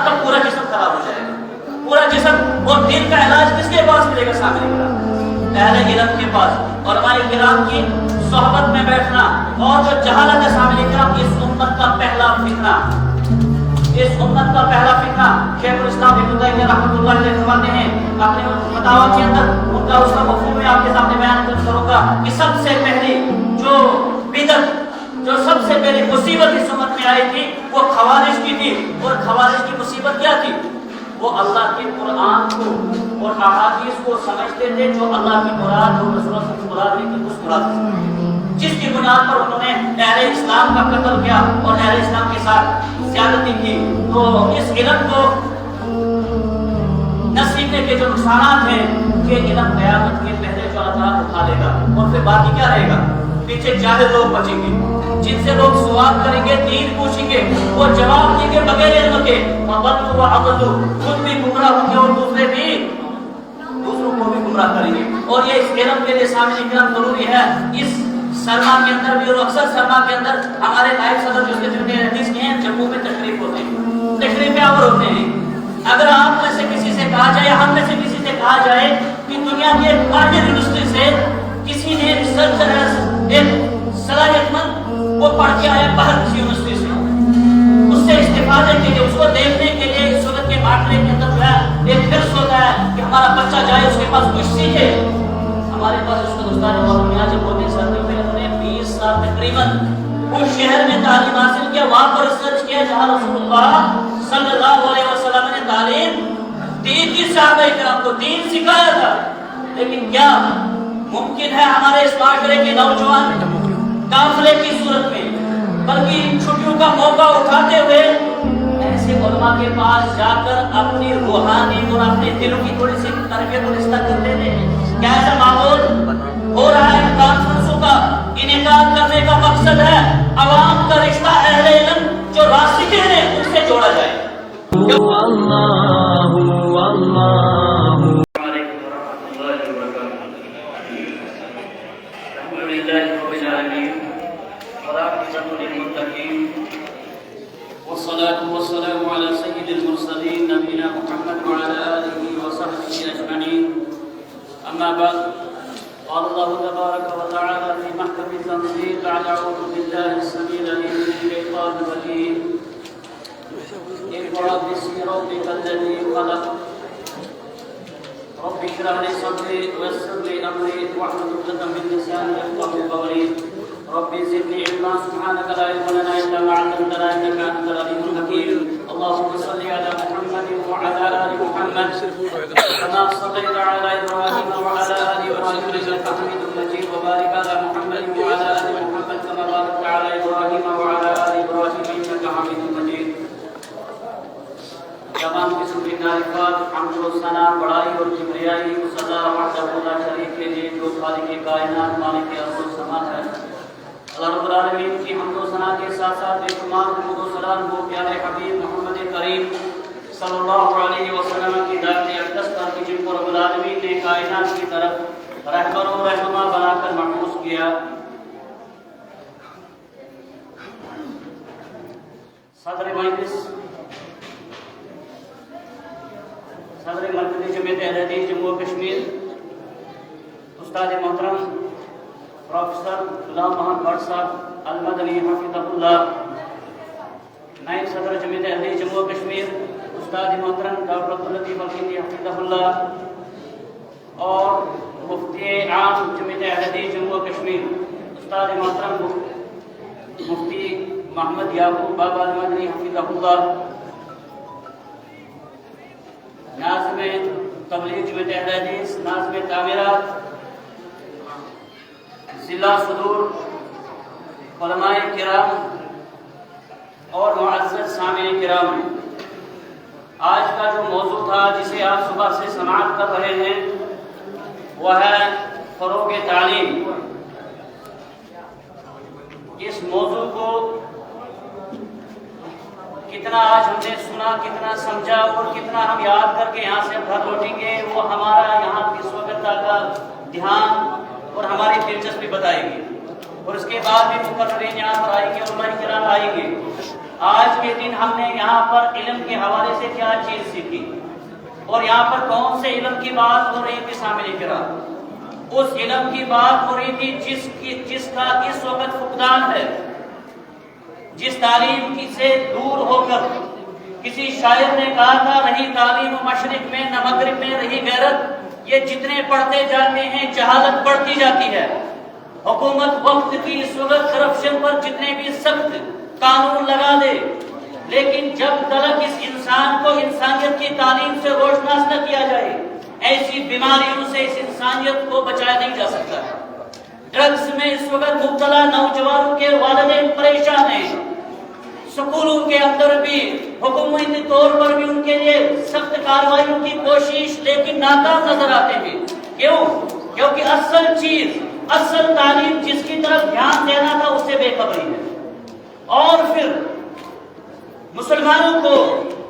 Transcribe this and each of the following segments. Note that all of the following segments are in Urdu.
آپ کا پورا جسم خراب ہو جائے گا، پورا جسم۔ اور دل کا علاج کس کے پاس ملے گا؟ سامنے کرام، اہل علم کے پاس، علماء کرام کی صحبت میں بیٹھنا۔ اور جو جہالت ہے سامنے کرام، اس امت کا پہلا فتنہ، اس امت کا پہلا فتنہ، شیخ الاسلام ابن تیمیہ رحمۃ اللہ علیہ فرماتے ہیں اپنے فتاوی کے اندر، ان کا اس کا مفہوم میں آپ کے سامنے بیان کروں گا کہ سب سے پہلی جو بدعت، جو سب سے پہلی مصیبت اس امت میں آئی تھی وہ خوارج کی تھی۔ اور خوارج کی مصیبت کیا تھی؟ وہ اللہ کے قرآن کو اور احادیث کو سمجھتے تھے جو اللہ کی مراد اور رسول اللہ کی مراد نہیں تھی، اس مراد سے، جس کی بنیاد پر انہوں نے اہل اسلام کا قتل کیا اور اہل اسلام کے ساتھ زیادتی کی۔ تو اس علم کو نہ سیکھنے کے جو نقصانات ہیں کہ علم قیامت کے پہلے جو عذاب اٹھا لے گا، اور پھر باقی کیا رہے گا؟ پیچھے جاہل لوگ بچیں گے، جن سے لوگ سوال کریں گے، دین پوچھیں گے، وہ جواب دیں گے بغیر علم کے، وَضَلُّوا وَعَضَلُّوا، خود بھی گمراہ ہوں گے اور دوسروں کو بھی گمراہ کریں گے۔ اور یہ اس علم کے لیے سامنے کرام ضروری ہے۔ اس سرما کے اندر بھی، اور اکثر سرما کے اندر ہمارے نائب صدر جو حدیث کے ہیں جموں میں تشریف ہوتے ہیں، تشریف آور ہوتے ہیں۔ اگر آپ میں سے کسی سے کہا جائے، ہم میں سے کسی سے کہا جائے کہ دنیا کے ماہر یونیورسٹی سے کسی نے ریسرچر ہے، ایک صلاحیت مند، وہ پڑھ کے آیا باہر کسی یونیورسٹی سے، اس سے استفادے کے لیے، اس کو دیکھنے کے لیے اس وقت کے معاشرے کے اندر جو ہے ایک حرص ہوتا ہے کہ ہمارا بچہ جائے، اس کے پاس کچھ سیکھے۔ ہمارے پاس اس کا دوستان مولانا جب ہوتے ساتھی میں انہوں نے 20 سال تقریباً اس شہر میں تعلیم حاصل کیا، وہاں پر ریسرچ کیا جہاں رسول اللہ صلی اللہ علیہ وسلم نے تعلیم دین کی، صحابہ کرام کو دین سکھایا تھا۔ لیکن کیا ممکن ہے ہمارے اس معاشرے کے نوجوان قافلے کی صورت میں، بلکہ چھٹیوں کا موقع اٹھاتے ہوئے ایسے علماء کے پاس جا کر اپنی روحانی اور اپنے دلوں کی تھوڑی سی تربیت اور اصلاح کرتے تھے؟ کیا ایسا ماحول ہو رہا ہے؟ کانفرنسوں کا انعقاد کرنے کا مقصد ہے عوام کا رشتہ اہل علم جو راسخ ہیں ان سے جوڑا جائے۔ والصلاة والسلام على سيد المرسلين نبينا محمد وعلى آله وصحبه أجمعين، أما بعد، قال الله تبارك وتعالى في محكم التنزيل بعد أعوذ بالله السميع العليم من الشيطان الرجيم، اقرأ باسم ربك الذي خلق، رب اشرح لي صدري ويسر لي أمري واحلل عقدة من لساني يفقهوا قولي، رب زدني علما سبحانك لا علم لنا إلا ما علمتنا إنك أنت العليم الحكيم۔ اللهم صل على محمد وعلى آل محمد كما صليت على إبراهيم وعلى آل إبراهيم إنك حميد مجيد، وبارك على محمد وعلى آل محمد كما باركت على إبراهيم وعلى آل إبراهيم إنك حميد مجيد۔ تمام قسم کی تعریفات، حمد و ثنا، بڑائی اور کبریائی اس اللہ وحدہ لا شریک کے لیے جو خالق کائنات، مالک ارض و سما ہے۔ اللہ رب العالمین کی حمد و ثنا کے ساتھ ساتھ بے شمار درود و سلام ہو پیارے حبیب محمد کریم صلی اللہ علیہ وسلم کی ذات اقدس پر کہ جن کو رب العالمین نے کائنات کی طرف رہبر و رہنما بنا کر محفوظ کیا۔ صدر مرکزی جمعیت اہل حدیث جموں و کشمیر استاد محترم پروفیسر غلام محمد بٹ صاحب المدنی حفظہ اللہ، نائب صدر جمعیت اہل حدیث جموں و کشمیر استاد محترم ڈاکٹر عبداللطیف الکندی حفظہ اللہ، اور مفتی عام جمعیت اہل حدیث جموں و کشمیر استاد محترم مفتی محمد یعقوب بابا المدنی حفظہ اللہ، ناظم تبلیغ جمعیت اہل حدیث، ناظم تعمیرات، ضلع صدور، علماء کرام اور معزز سامعین کرام، آج کا جو موضوع تھا جسے آپ صبح سے سماعت کر رہے ہیں وہ ہے فروغ تعلیم۔ اس موضوع کو کتنا آج ہم نے سنا، کتنا سمجھا اور کتنا ہم یاد کر کے یہاں سے گھر لوٹیں گے، وہ ہمارا یہاں اس وقت کا دھیان اور ہماری دلچسپی بتائے گی۔ اور اس کے بعد بھی مقررین یہاں پر آئیں گے، علماء کرام آئیں گے، آج کے دن ہم نے یہاں پر علم کے حوالے سے کیا چیز سیکھی اور یہاں پر کون سے علم کی بات ہو رہی تھی سامنے کرام؟ اس علم کی بات ہو رہی تھی جس کا اس وقت فقدان ہے، جس تعلیم سے دور ہو کر کسی شاعر نے کہا تھا رہی تعلیم مشرق میں نہ مغرب میں رہی غیرت، یہ جتنے پڑھتے جاتے ہیں جہالت بڑھتی جاتی ہے۔ حکومت وقت کی اس وقت کرپشن پر جتنے بھی سخت قانون لگا دے، لیکن جب تک اس انسان کو انسانیت کی تعلیم سے روشناس نہ کیا جائے، ایسی بیماریوں سے اس انسانیت کو بچایا نہیں جا سکتا۔ ڈرگس میں اس وقت مبتلا نوجوانوں کے والدین پریشان ہیں، سکولوں کے اندر بھی حکومتی طور پر بھی ان کے لیے سخت کارروائیوں کی کوشش لیکن ناکام نظر آتے ہیں۔ کیوں؟ کیونکہ اصل چیز، اصل تعلیم جس کی طرف دھیان دینا تھا اس سے بے خبری ہے۔ اور پھر مسلمانوں کو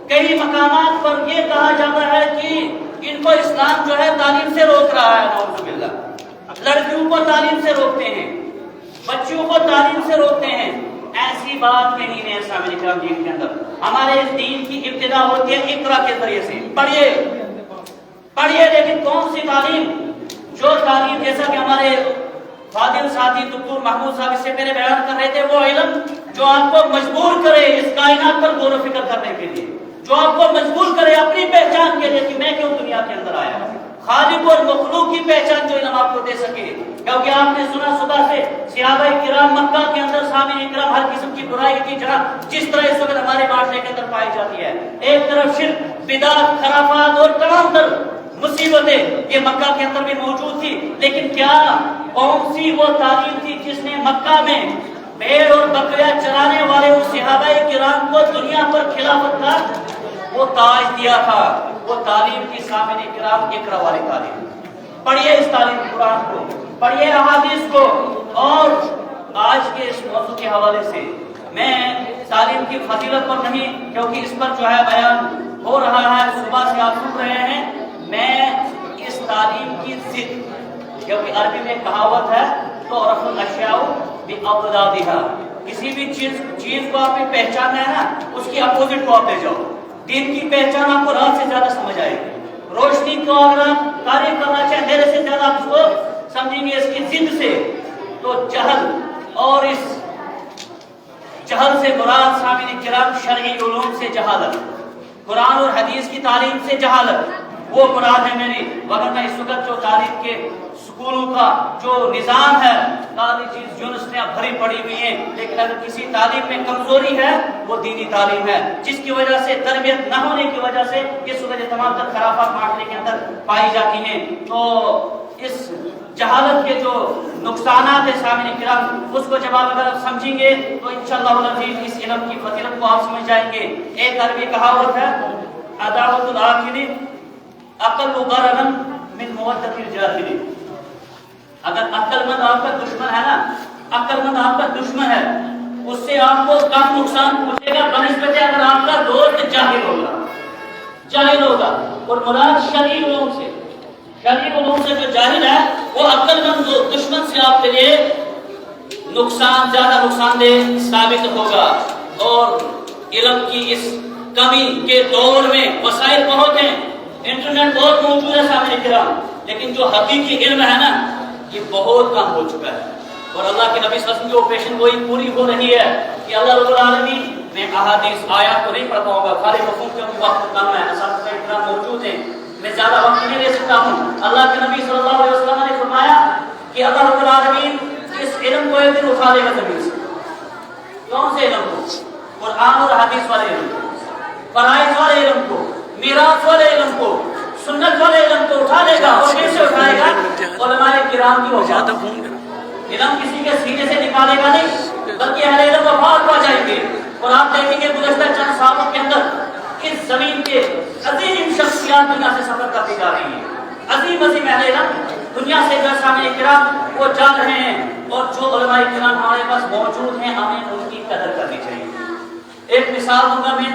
کئی مقامات پر یہ کہا جاتا ہے کہ ان کو اسلام جو ہے تعلیم سے روک رہا ہے، نعوذ باللہ، لڑکیوں کو تعلیم سے روکتے ہیں، بچیوں کو تعلیم سے روکتے ہیں۔ ایسی بات نہیں ہے سامنے کرام دین کے اندر۔ ہمارے اس دین کی ابتدا ہوتی ہے اقرا کے ذریعے سے، پڑھیے پڑھیے، لیکن کون سی تعلیم؟ جو تعلیم جیسا کہ ہمارے فاضل ساتھی دکتور محمود صاحب اس سے پہلے بیان کر رہے تھے، وہ علم جو آپ کو مجبور کرے اس کائنات پر غور و فکر کرنے کے لیے، جو آپ کو مجبور کرے اپنی پہچان کے لیے کہ میں کیوں دنیا کے اندر آیا، خالق اور مخلوق کی پہچان جو علم آپ کو دے سکے۔ کیونکہ آپ نے سنا صبح سے صحابہ کرام مکہ کے اندر سامعین کرام ہر قسم کی برائی کی جس طرح اس وقت ہمارے معاشرے کے اندر پائی جاتی ہے، ایک طرف شرک، بدعت، خرافات اور تمام تر مصیبتیں یہ مکہ کے اندر بھی موجود تھی، لیکن کیا کون سی وہ تعلیم تھی جس نے مکہ میں بھیڑ اور بکریاں چرانے والے اس صحابہ کرام کو دنیا پر خلافت کا وہ تاج دیا تھا؟ وہ تعلیم کی سامعین کرام اقرا والی تعلیم۔ پڑھیے اس تعلیم قرآن کو، پڑھیے احادیث کو۔ اور آج کے اس موضوع کے حوالے سے میں تعلیم کی فضیلت پر نہیں، کیونکہ اس پر جو ہے بیان ہو رہا ہے، صبح سے آپ سن رہے ہیں، میں اس تعلیم کی ضد، کیونکہ عربی میں کہاوت ہے تو رفع الاشیاء بأضدادها، کسی بھی چیز کو آپ نے پہچاننا ہے نا، اس کی اپوزٹ کو آپ لے جاؤ۔ دین کی پہچان آپ کو رات سے زیادہ سمجھ آئے گی، روشنی کو اگر آپ تعریف کرنا چاہیں اندھیرے سے زیادہ آپ اس کو سمجھیں گے، اس کی ضد سے تو جہل، اور اس جہل سے مراد سامعین کرام شرعی علوم سے جہالت، قرآن اور حدیث کی تعلیم سے جہالت، وہ مراد ہے میری۔ ورنہ اس وقت جو تعلیم کے سکولوں کا جو نظام ہے، کالجز یونیورسٹیاں بھری پڑی ہوئی ہیں، لیکن اگر کسی تعلیم میں کمزوری ہے وہ دینی تعلیم ہے، جس کی وجہ سے تربیت نہ ہونے کی وجہ سے اس وجہ تمام تر خرافات معاشرے کے اندر پائی جاتی ہیں۔ تو اس جہالت کے جو نقصانات ہیں سامعین کرام، اس کو جب آپ اگر سمجھیں گے تو انشاءاللہ العزیز اس علم کی فضیلت کو آپ سمجھ جائیں گے۔ ایک عربی کہاوت ہے، عداوت العاقل اقل غرضا من مودۃ الجاہل، اگر عقل مند آپ کا دشمن ہے نا، عقل مند آپ کا دشمن ہے، اس سے آپ کو کم نقصان پہنچے گا بنسبت اگر آپ کا دوست جاہل ہوگا۔ اور مراد شرعی علوم سے، شرعی علوم سے جو جاہل ہے وہ عقل مند دشمن سے آپ کے لیے زیادہ نقصان دہ ثابت ہوگا۔ اور علم کی اس کمی کے دور میں وسائل بہت ہیں، انٹرنیٹ بہت موجود ہے سامنے کرام، لیکن جو حقیقی علم ہے نا یہ بہت کم ہو چکا ہے۔ اور اللہ کے نبی صلی اللہ علیہ وسلم کی اوپریشن وہی پوری ہو رہی ہے کہ اللہ رب العالمین، میں احادیث آیات کو نہیں پڑھ پاؤں گا، خالی مفہوم کیونکہ وقت کم ہے، اساتذہ کرام موجود ہیں، میں زیادہ وقت نہیں لے سکتا ہوں۔ اللہ کے نبی صلی اللہ علیہ وسلم نے فرمایا کہ اللہ رب العالمین اس علم کو ایک دن اٹھا لے گا زمین سے۔ کون سے علم کو؟ قرآن اور حدیث والے علم کو، فرائض والے علم کو، میراث والے علم کو، سنت والے علم کو اٹھا لے گا۔ اور کیسے اٹھائے گا؟ علماء کرام کی وفات۔ علم کسی کے سینے سے نکالے گا نہیں، بلکہ اہل علم وفات پا جائیں گے۔ اور آپ دیکھیں گے گزشتہ چند سالوں کے اندر اس زمین کے عظیم شخصیات دنیا سے سفر کرتی جا رہی ہیں، عظیم اہل علم دنیا سے جو سامنے کرام وہ جا رہے ہیں، اور جو علماء کرام ہمارے پاس موجود ہیں ہمیں ان کی قدر کرنی چاہیے۔ ایک مثال دوں گا میں،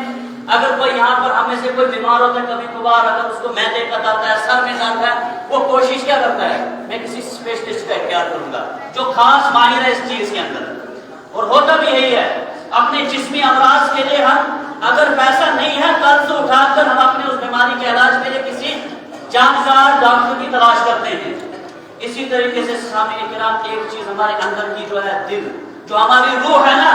اگر کوئی یہاں پر ہمیں سے کوئی بیمار ہوتا ہے، کبھی کبھار اگر اس کو معدے کا درد ہے، سر میں درد ہے، وہ کوشش کیا کرتا ہے؟ میں کسی اسپیشلسٹ کا اختیار کروں گا جو خاص ماہر ہے اس چیز کے اندر، اور ہوتا بھی یہی ہے۔ اپنے جسمی امراض کے لیے ہم اگر پیسہ نہیں ہے قرض اٹھا کر ہم اپنے اس بیماری کے علاج کے لیے کسی جانکار ڈاکٹر کی تلاش کرتے ہیں. اسی طریقے سے سامعین کرام ایک چیز ہمارے اندر کی جو ہے دل، جو ہماری روح ہے نا،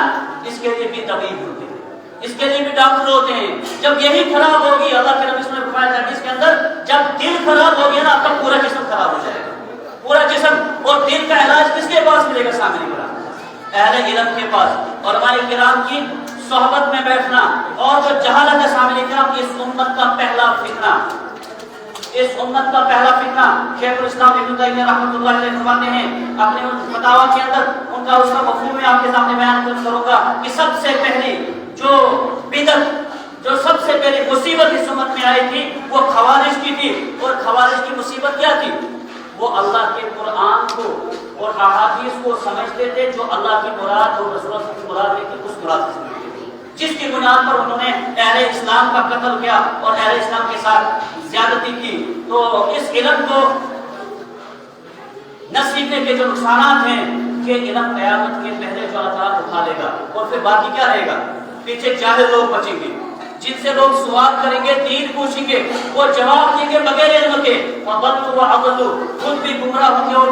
اس کے لیے بھی طبیب ہوتے ہیں، اس کے لیے بھی ڈاکٹر ہوتے ہیں. جب یہی خراب ہوگی، اللہ کے نبی صلی اللہ علیہ وسلم حدیث کے اندر، جب دل خراب ہو گیا نا آپ کا پورا جسم خراب ہو جائے گا، پورا جسم. اور دل کا علاج کس کے پاس ملے گا؟ سامعین کرام اہل علم کے پاس، علماء کرام کی صحبت میں بیٹھنا. اور جو جہالت ہے سامعین کرام، اس امت کا پہلا فتنہ، اس امت کا پہلا فتنہ شیخ الاسلام ابن تیمیہ رحمۃ اللہ علیہ فرماتے ہیں اپنے فتاوی کے اندر، ان کا اس کا مفہوم میں آپ کے سامنے بیان کروں گا کہ سب سے پہلی جو بدعت، جو سب سے پہلی مصیبت اس امت میں آئی تھی وہ خوارج کی تھی. اور خوارج کی مصیبت کیا تھی؟ وہ اللہ کے قرآن کو اور احادیث کو سمجھتے تھے جو اللہ کی مراد اور رسول اللہ کی مراد نہیں تھی، اس مراد سے سمجھتے تھے، جس کی بنیاد پر انہوں نے اہل اسلام کا قتل کیا اور اہل اسلام کے ساتھ زیادتی کی. تو اس علم کو نہ سیکھنے کے جو نقصانات ہیں کہ علم قیامت کے پہلے جو عذاب اٹھا لے گا اور پھر باقی کیا رہے گا؟ پیچھے جاہل لوگ بچیں گے، جن سے لوگ سوال کریں گے، دین پوچھیں گے، وہ جواب دیں گے بغیر علم کے. وَضَلُّوا وَأَضَلُّوا، خود بھی گمراہ ہوں گے اور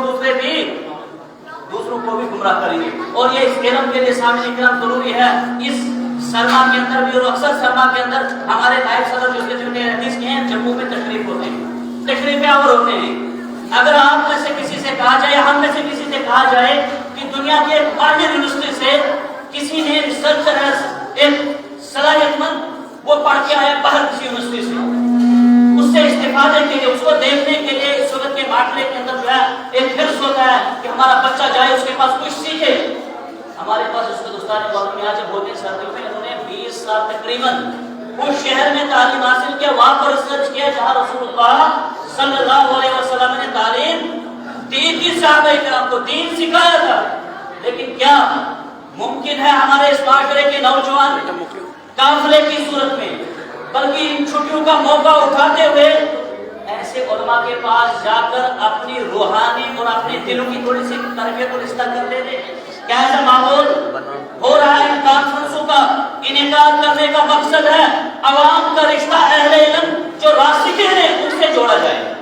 دوسروں کو بھی گمراہ کریں گے. اور یہ اس علم کے لیے سامنے کرام ضروری ہے. اس سرما کے اندر بھی، اور اکثر سرما کے اندر ہمارے نائب صدر جو حدیث کے ہیں جموں میں تشریف ہوتے ہیں، تشریف آور ہوتے ہیں. اگر آپ میں سے کسی سے کہا جائے، ہم میں سے کسی سے کہا جائے کہ دنیا کے ایک ماہر یونیورسٹی سے کسی نے ریسرچر ہے، ایک صلاحیت مند، وہ پڑھ کے آیا باہر کسی یونیورسٹی سے، اس سے استفادے کے لیے، اس کو دیکھنے کے لیے اس وقت کے معاشرے کے اندر جو ہے ایک حرص ہوتا ہے کہ ہمارا بچہ جائے، اس کے پاس کچھ سیکھے. ہمارے پاس اس وقت استاد علم یہاں جب ہوتے ہیں ساتھیوں میں، انہوں نے 20 سال تقریباً اس شہر میں تعلیم حاصل کیا، وہاں پر ریسرچ کیا جہاں رسول اللہ صلی اللہ علیہ وسلم نے تعلیم دی تھی، صحابہ کرام کو دین سکھایا تھا. لیکن کیا ممکن ہے ہمارے اس معاشرے کے نوجوان قافلے کی صورت میں، بلکہ ان چھٹیوں کا موقع اٹھاتے ہوئے ایسے علماء کے پاس جا کر اپنی روحانی اور اپنے دلوں کی تھوڑی سی تربیت اور اصلاح کر لے دیں؟ کیا ایسا ماحول ہو رہا ہے؟ ان کانفرنسوں کا انعقاد کرنے کا مقصد ہے عوام کا رشتہ اہل علم جو راسخ ہیں ان سے جوڑا جائے.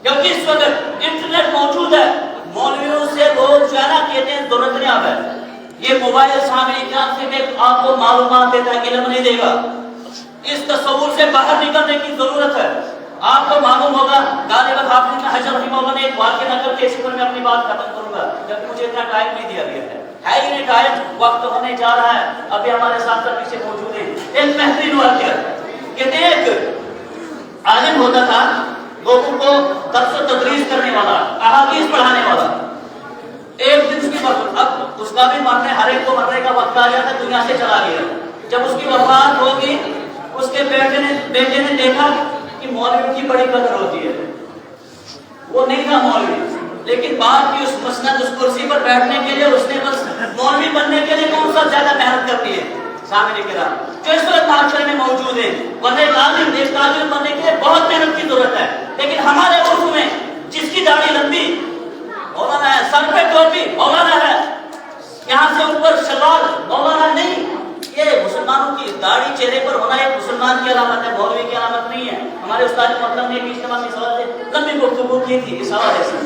کیونکہ اس وقت انٹرنیٹ موجود ہے، مولویوں سے لوگ جو ہے نا کہتے ہیں ضرورت نہیں آتا ہے، یہ موبائل سامنے کرام سے آپ کو معلومات دیتا ہے، علم نہیں دے گا. اس تصور سے باہر نکلنے کی ضرورت ہے. آپ کو معلوم ہوگا غالباً حافظ حجر رحمہ اللہ نے ایک واقعہ نقل کیا، اس پر میں اپنی بات ختم کروں گا جبکہ مجھے اتنا ٹائم نہیں دیا گیا ہے ہی نہیں ٹائم، وقت ہونے جا رہا ہے. ابھی ہمارے ساتھ پیچھے موجود ہیں. ایک بہترین واقعہ کہتے ہیں ایک عالم ہوتا تھا، لوگوں کو درس و تدریس کرنے والا، احادیث پڑھانے والا. ایک دن اس کی اب اس کا بھی مرنے، ہر ایک کو مرنے کا وقت آ گیا تھا، دنیا سے چلا گیا. جب اس کی وفات ہوگی، اس کے بیٹے نے دیکھا کہ مولوی کی بڑی قدر ہوتی ہے. وہ نہیں تھا مولوی، لیکن بعد کی اس مسند، اس کرسی پر بیٹھنے کے لیے اس نے بس مولوی بننے کے لیے کون سا زیادہ محنت کرتی ہے. سامنے کرام جو اس وقت معاشرے میں موجود ہے، ورنہ ایک عالم بننے کے لیے بہت محنت کی ضرورت ہے. لیکن ہمارے عرف میں جس کی داڑھی لمبی مولانا ہے، سر پہ ٹوپی مولانا ہے، یہاں سے اوپر شلوار مولانا نہیں. یہ مسلمانوں کی داڑھی چہرے پر ہونا ایک مسلمان کی علامت ہے، مولوی کی علامت نہیں ہے. ہمارے استاد محترم نے ایک اجتماع میں سوال سے لمبی گفتگو کی تھی اس حوالے سے.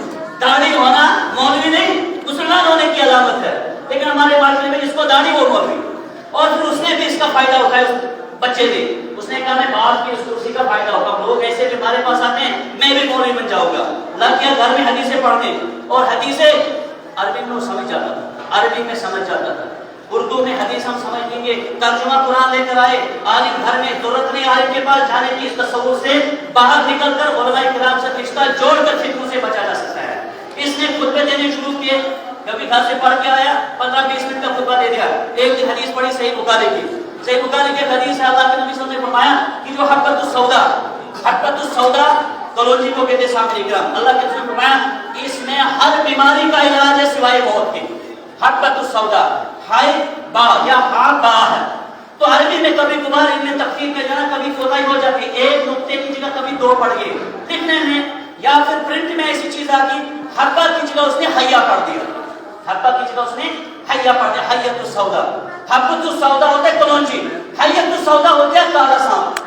داڑھی ہونا مولوی نہیں، مسلمان ہونے کی علامت ہے. لیکن ہمارے معاشرے میں جس کو داڑھی وہ مولوی. اور پھر اس نے بھی اس کا فائدہ اٹھایا، اس بچے نے، اس نے کہا میں باپ کی اس کرسی کا فائدہ اٹھاؤں. لوگ ایسے بھی ہمارے پاس آتے ہیں، میں بھی مولوی بن جاؤں گا. لگ گیا گھر میں حدیثیں پڑھنے، اور حدیثیں عربی میں وہ سمجھ جاتا تھا، عربی میں سمجھ جاتا تھا. اردو میں حدیث ہم سمجھ لیں گے، ترجمہ قرآن لے کر آئے. عالم گھر میں ضرورت نہیں عالم کے پاس جانے کی، اس تصور سے باہر نکل کر علماء کرام سے رشتہ جوڑ کر فتنوں سے بچا جا سکتا ہے. اس نے خطبے دینے شروع کیے، کبھی گھر سے پڑھ کے آیا، 15-20 منٹ کا خطبہ دے دیا. ایک دن حدیث پڑھی صحیح بخاری کی، صحیح بخاری کی حدیث ہے، اللہ کے نبی صلی اللہ علیہ وسلم نے فرمایا کہ جو حبۃ السودا کلونجی کو کہتے سامنے کرام، اللہ کے نبی نے فرمایا اس میں ہر بیماری کا علاج ہے سوائے موت کے. حبۃ السودا، ہائے با یا ہا با ہے. تو عربی میں کبھی کبھار ان میں تفسیر میں جانا کبھی کوتاہی ہو جاتی، ایک نقطے کی جگہ کبھی دو پڑھ گئے لکھنے میں، یا پھر پرنٹ میں ایسی چیز آ گئی حبہ کی جگہ اس نے حیا پڑھ دیا، حبہ کی جگہ اس نے حیا پڑھ دیا، حیۃ السودا. حبۃ السودا ہوتا ہے کلونجی، حیۃ السودا ہوتا ہے کالا سانپ۔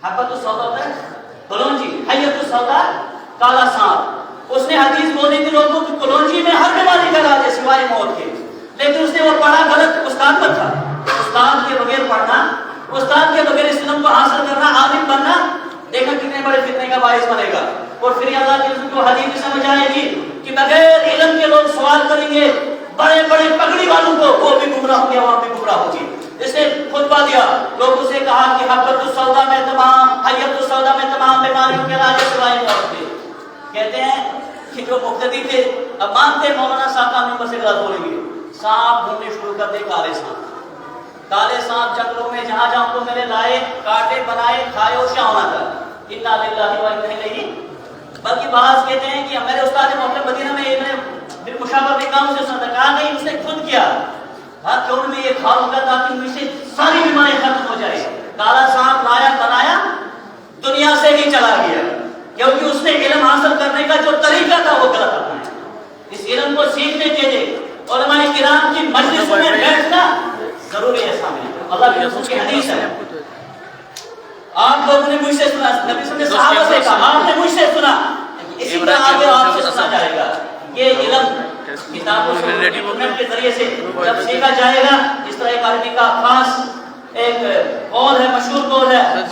حبۃ السودا ہوتا ہے کلونجی، حیۃ السودا کالا سانپ۔ اس نے حدیث بولی تھی لوگوں کی کلونجی میں ہر بیماری کا علاج ہے سوائے موت کے، لیکن اس نے وہ پڑھا غلط، استاد پر تھا۔ استاد کے بغیر پڑھنا، استاد کے بغیر اس علم کو حاصل کرنا، عالم بننا، دیکھا کتنے بڑے فتنے کا باعث بنے گا۔ اور پھر اللہ کے رسول کو حدیث سمجھ آئے گی کہ بغیر علم کے لوگ سوال کریں گے بڑے بڑے پگڑی والوں کو، وہ بھی گمراہ ہو گیا، وہ بھی گمراہ ہوگی۔ اس نے خطبہ دیا، لوگوں سے کہا کہ حبۃ السودا میں تمام، حیۃ السودا میں تمام بیماریوں کے علاج سوائے موت کے۔ کہتے ہیں کہ جو مقتدی تھے اب مانتے مولانا صاحب کا نمبر سے غلط بولیں گے، سانپ ڈھونڈنے شروع کر دے، کالے سانپ، کالے سانپ جنگلوں میں جہاں جہاں کو میرے لائے، کاٹے، بنائے، کھائے اور شاونا تھا۔ انا للہ و انا الیہ۔ بلکہ بعض کہتے ہیں کہ میرے استاد محترم مدینہ میں ایک نے بالمشابہ کے کام سے سنا، کہا نہیں اس نے خود کیا، ہاں کیوں میں یہ کھا ہوگا تاکہ مجھ سے ساری بیماری ختم ہو جائے۔ کالا سانپ لایا، بنایا، دنیا سے ہی چلا گیا، کیونکہ اس نے علم حاصل کرنے کا جو طریقہ تھا وہ غلط اپنایا۔ اس علم کو سیکھنے کے لیے علماء کرام کی مجلسوں میں بیٹھنا ضروری ہے۔ سامنے اللہ کے رسول کی حدیث ہے، آپ لوگوں نے مجھ سے سنا، نبی صلی اللہ علیہ وسلم نے صحابہ سے کہا، آپ نے مجھ سے سنا، اسی طرح آگے آپ سے سنا جائے گا۔ یہ علم کتابوں سے انٹرنیٹ کے ذریعے سے جب سیکھا جائے گا، اس طرح ایک عربی کا خاص ایک قول ہے، مشہور قول ہے، جس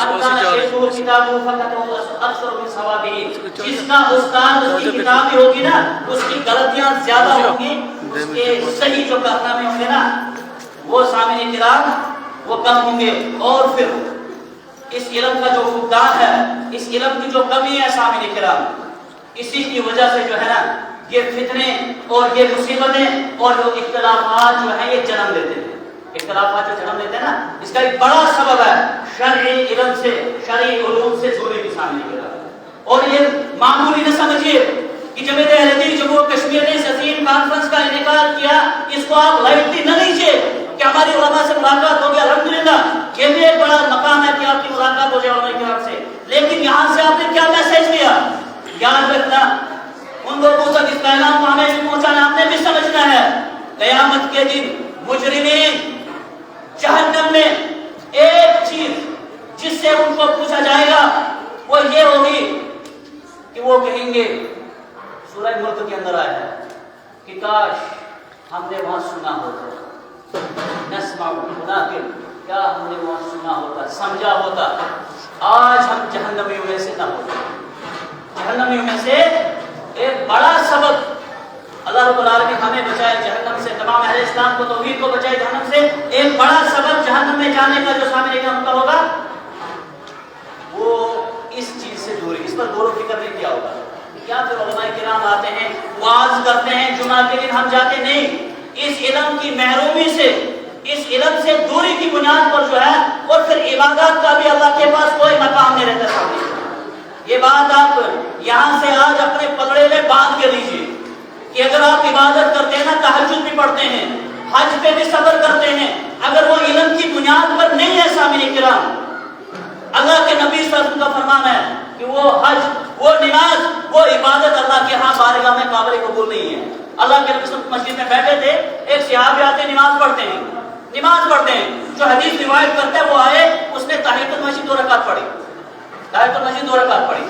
کا استاد اس کی کتاب بھی ہوگی نا، اس کی غلطیاں زیادہ ہوں گی، اس کے صحیح جو کارنامے ہوں گے نا وہ سامعین کرام وہ کم ہوں گے۔ اور پھر اس علم کا جو فقدان ہے، اس علم کی جو کمی ہے سامعین کرام، اسی کی وجہ سے جو ہے نا یہ فتنے اور یہ مصیبتیں اور جو اختلافات جو ہیں یہ جنم لیتے ہیں۔ اختلافات جو جنم لیتے ہیں نا، اس کا ایک بڑا سبب ہے شرعی علم سے، شرعی علوم سے دوری کی سامنے کی طرف۔ اور یہ معمولی نہ سمجھیے کہ جمعیت اہل حدیث جموں و کشمیر نے اس عظیم کانفرنس کا انعقاد کیا، اس کو آپ لائٹلی نہ لیجیے کہ ہماری علماء سے ملاقات ہو گئی، الحمدللہ یہ بھی ایک بڑا مقام ہے کہ آپ کی ملاقات ہو جائے علماء کرام سے، لیکن یہاں سے آپ نے کیا میسج دیا یاد رکھنا، ان لوگوں تک اس پیغام کو ہمیں بھی پہنچانا، آپ نے بھی سمجھنا ہے۔ قیامت کے دن مجرمین جہنم میں ایک چیز جس سے ان کو پوچھا جائے گا وہ یہ ہوگی کہ وہ کہیں گے، سورہ ملک کے اندر آیا ہے کہ کاش ہم نے وہاں سنا ہوتا، نسمع ولکن کیا ہم نے وہاں سنا ہوتا، سمجھا ہوتا، آج ہم جہنمیوں میں سے نہ ہوتے۔ جہنمیوں میں سے ایک بڑا سبب، اللہ رب العالمین ہمیں بچائے جہنم سے، تمام اہل اسلام کو توحید کو بچائے جہنم سے، ایک بڑا سبب جہنم میں جانے کا جو سامنے کا ہوتا ہوگا وہ اس چیز سے دوری، اس پر غور و فکر نہیں کیا ہوگا۔ کیا پھر علماء کرام آتے ہیں، واعظ کرتے ہیں، جمعہ کے دن ہم جاتے نہیں، اس علم کی محرومی سے، اس علم سے دوری کی بنیاد پر جو ہے، اور پھر عبادات کا بھی اللہ کے پاس کوئی مقام نہیں رہتا سامنے۔ یہ بات آپ یہاں سے آج اپنے پگڑے میں باندھ کے لیجیے کہ اگر آپ عبادت کرتے ہیں نا، تہجد بھی پڑھتے ہیں، حج پہ بھی صبر کرتے ہیں، اگر وہ علم کی بنیاد پر نہیں ہے سامعین کرام، اللہ کے نبی صلی اللہ علیہ وسلم کا فرمان ہے کہ وہ حج، وہ نماز، وہ عبادت اللہ کے ہاں بارگاہ میں قابل قبول نہیں ہے۔ اللہ کے نبی صلی اللہ علیہ وسلم مسجد میں بیٹھے تھے، ایک صحابی آتے نماز پڑھتے ہیں، نماز پڑھتے ہیں، جو حدیث روایت کرتا ہے وہ آئے، اس نے تحیۃ المسجد 2 رکعت پڑھی، تحیۃ المسجد 2 رکعت پڑھی،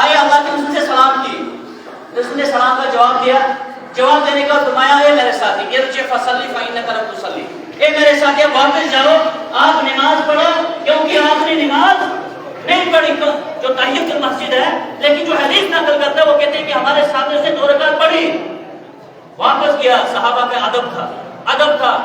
آئے اللہ کے رسول سے سلام کی، رسول نے سلام کا جواب دیا، جواب دینے کا فرمایا، اے میرے ساتھی ارجع فصلی فإنک لم تصلی، اے میرے ساتھی واپس جاؤ، آپ نماز پڑھو کیونکہ آپ نے نماز نہیں پڑھی۔ جو تحیۃ المسجد ہے، لیکن جو حدیث نقل کرتا ہے وہ کہتے ہیں کہ ہمارے سامنے سے 2 رکعت پڑھی، واپس گیا۔ صحابہ کا ادب تھا، ادب تھا،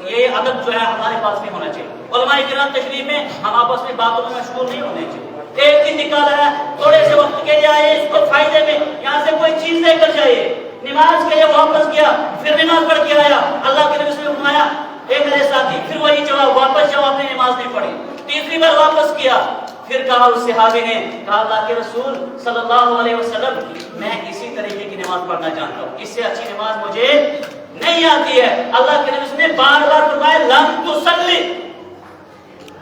یہ ادب جو ہے ہمارے پاس بھی ہونا چاہیے۔ علماء کرام تشریف میں ہم آپس میں باتوں میں مشغول نہیں ہونے چاہیے۔ ایک دن نکالا ہے، تھوڑے سے وقت کے لیے آئے، اس کو فائدے میں یہاں سے کوئی چیز لے کر جائے، نماز کے لیے واپس گیا، پھر نماز پڑھ کے آیا، اللہ کے نبی نے فرمایا اے میرے ساتھی، پھر وہی جواب، واپس جاؤ، آپ نے نماز نہیں پڑھی۔ تیسری بار واپس کیا، پھر کہا اس صحابی نے، کہا اللہ کے رسول صلی اللہ علیہ وسلم میں اسی طریقے کی نماز پڑھنا چاہتا ہوں، اس سے اچھی نماز مجھے نہیں آتی ہے۔ اللہ کے نبی نے بار بار فرمایا لم تصلی،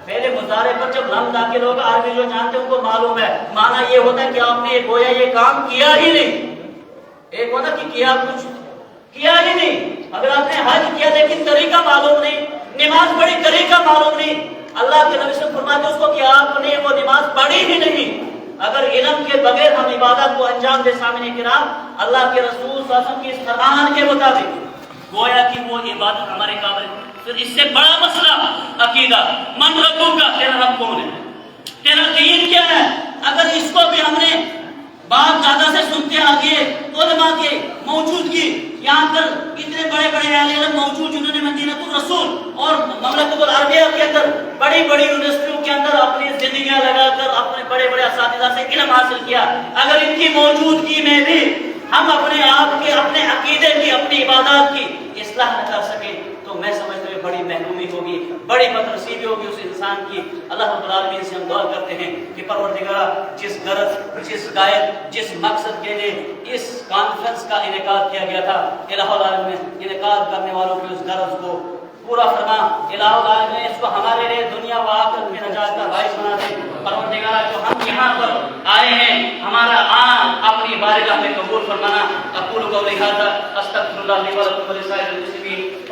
پہلے مضارع پر جب لم داخل ہوگا، عربی جو جانتے ہیں ان کو معلوم ہے، معنی یہ ہوتا ہے کہ آپ نے گویا یہ کام کیا ہی نہیں، ایک ہوتا کہ کیا کچھ کیا ہی نہیں. اگر آپ نے حج کیا لیکن طریقہ معلوم نہیں, نماز پڑھی طریقہ معلوم نہیں, اللہ کے نبی سے فرماتے اس کو کہ آپ نے وہ نماز پڑھی ہی نہیں. اگر علم کے بغیر ہم عبادت کو انجام دے سامنے کرام, اللہ کے رسول صلی اللہ علیہ وسلم کی اس فرمان کے مطابق گویا کہ وہ عبادت ہمارے قابل. پھر اس سے بڑا مسئلہ عقیدہ, من ربک کا, تیرا رب کون ہے, تیرا دین کیا ہے. اگر اس کو بھی ہم نے بات زیادہ سے سنتے آگے علماء کے موجودگی, یہاں پر اتنے بڑے بڑے اہل علم موجود جنہوں نے مدینہ الرسول اور مملکت العربیہ کے اندر بڑی بڑی یونیورسٹیوں کے اندر اپنی زندگیاں لگا کر اپنے بڑے بڑے اساتذہ سے علم حاصل کیا, اگر ان کی موجودگی میں بھی ہم اپنے آپ کے, اپنے عقیدے کی, اپنی عبادات کی اصلاح نہ کر سکیں تو میں سمجھتا ہوں بڑی محرومی ہوگی, بڑی بدنصیبی ہوگی اس انسان کی. اللہ رب العالمین سے ہم دعا کرتے ہیں کہ پروردگار جس غرض, جس غایت, جس مقصد کے لیے اس کانفرنس کا انعقاد کیا گیا تھا, الہ العالمین انعقاد کرنے والوں کی اس غرض کو پورا فرما. الہ العالمین اس کو ہمارے لیے دنیا و آخرت میں نجات کا باعث بنا دے. پروردگار جو ہم یہاں پر آئے ہیں ہمارا آنا اپنی بارگاہ میں قبول فرمانا. اقول قولی ھذا استغفر اللہ لی و لکم ولسائر المسلمین.